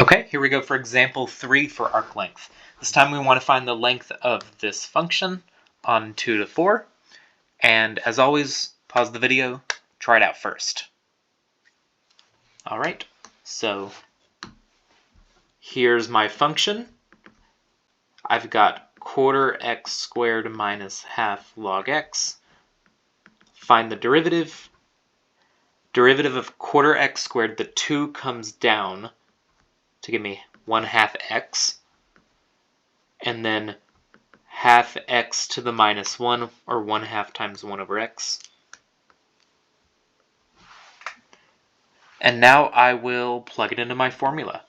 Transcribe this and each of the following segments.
Okay, here we go for example 3 for arc length. This time we want to find the length of this function on 2 to 4. And as always, pause the video, try it out first. Alright, so here's my function. I've got quarter x squared minus half log x. Find the derivative. Derivative of quarter x squared, the 2 comes down to give me 1/2 x, and then half x to the minus 1, or 1/2 times 1 over x. And now I will plug it into my formula.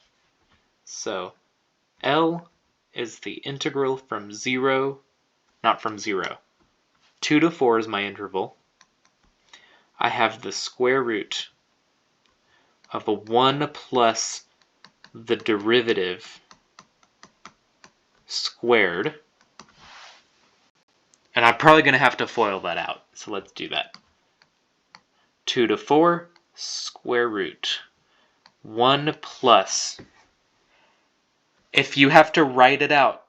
So L is the integral from 0, not from 0. 2 to 4 is my interval. I have the square root of a 1 plus the derivative squared. And I'm probably going to have to FOIL that out, so let's do that. 2 to 4, square root. 1 plus. If you have to write it out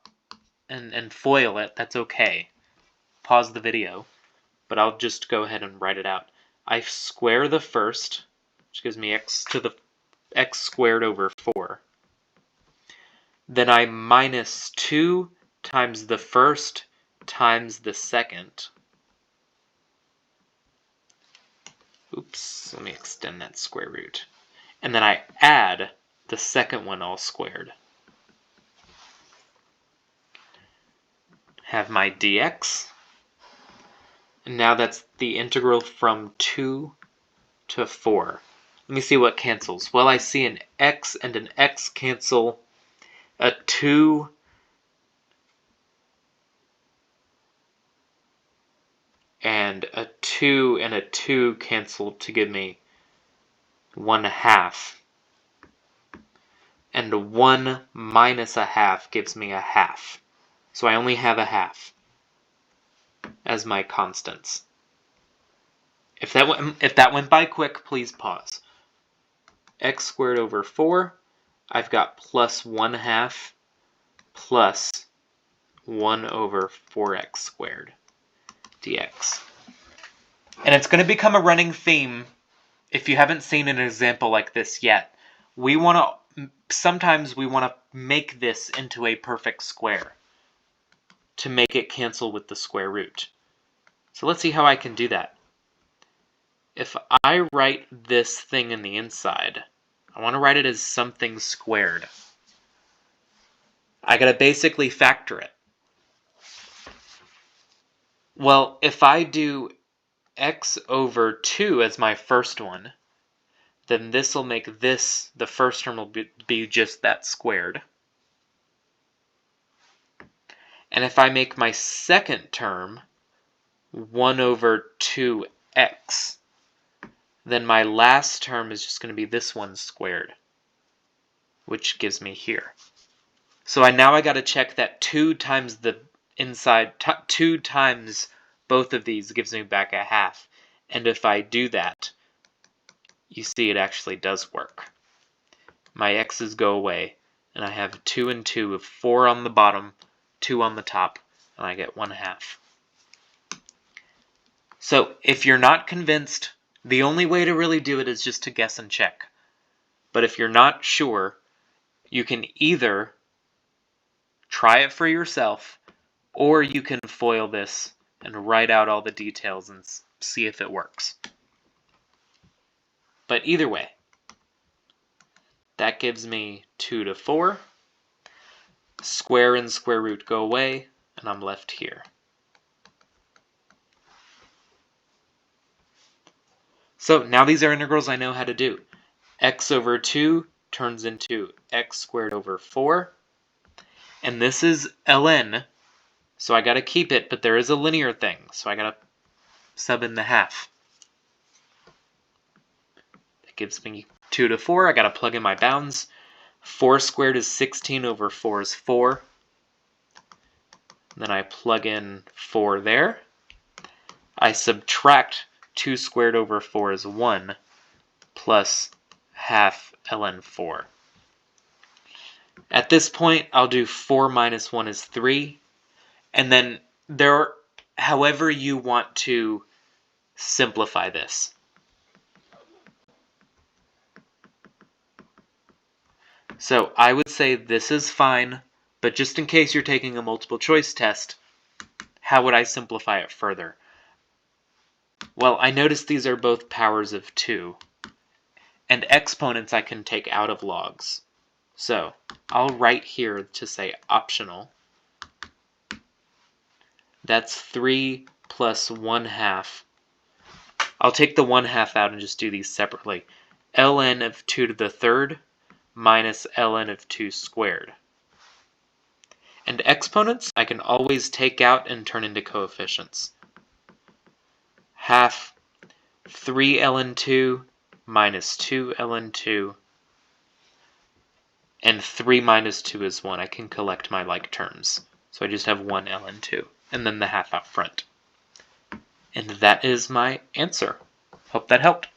and FOIL it, that's okay. Pause the video, but I'll just go ahead and write it out. I square the first, which gives me x squared over 4. Then I minus 2 times the first times the second. Oops, let me extend that square root. And then I add the second one all squared. Have my dx. And now that's the integral from 2 to 4. Let me see what cancels. Well, I see an x and an x cancel. A 2 and a 2 and a 2 cancel to give me 1/2. And a 1 minus a half gives me a half. So I only have a half as my constants. If that went by quick, please pause. X squared over 4, I've got plus 1/2 plus 1 over 4x squared dx. And it's going to become a running theme if you haven't seen an example like this yet. Sometimes we want to make this into a perfect square to make it cancel with the square root. So let's see how I can do that. If I write this thing in the inside, I want to write it as something squared. I gotta basically factor it. Well, if I do x over 2 as my first one, then this will make this, the first term will be just that squared. And if I make my second term 1 over 2x, then my last term is just going to be this one squared, which gives me here. So now I got to check that 2 times the inside, 2 times both of these gives me back a half. And if I do that, you see it actually does work. My x's go away, and I have 2 and 2 of 4 on the bottom, 2 on the top, and I get 1/2. So if you're not convinced, the only way to really do it is just to guess and check. But if you're not sure, you can either try it for yourself, or you can FOIL this and write out all the details and see if it works. But either way, that gives me 2 to 4. Square and square root go away, and I'm left here. So now these are integrals I know how to do. X over 2 turns into x squared over 4. And this is ln, so I got to keep it, but there is a linear thing, so I got to sub in the half. That gives me 2 to 4. I got to plug in my bounds. 4 squared is 16 over 4 is 4. Then I plug in 4 there. I subtract 2 squared over 4 is 1, plus half ln 4. At this point, I'll do 4 minus 1 is 3, and then however you want to simplify this. So I would say this is fine, but just in case you're taking a multiple choice test, how would I simplify it further? Well, I notice these are both powers of 2, and exponents I can take out of logs. So I'll write here to say optional. That's 3 plus 1/2. I'll take the 1/2 out and just do these separately. ln of 2 to the third minus ln of 2 squared. And exponents I can always take out and turn into coefficients. Half 3 ln 2 minus 2 ln 2, and 3 minus 2 is 1. I can collect my like terms. So I just have 1 ln 2, and then the half out front. And that is my answer. Hope that helped.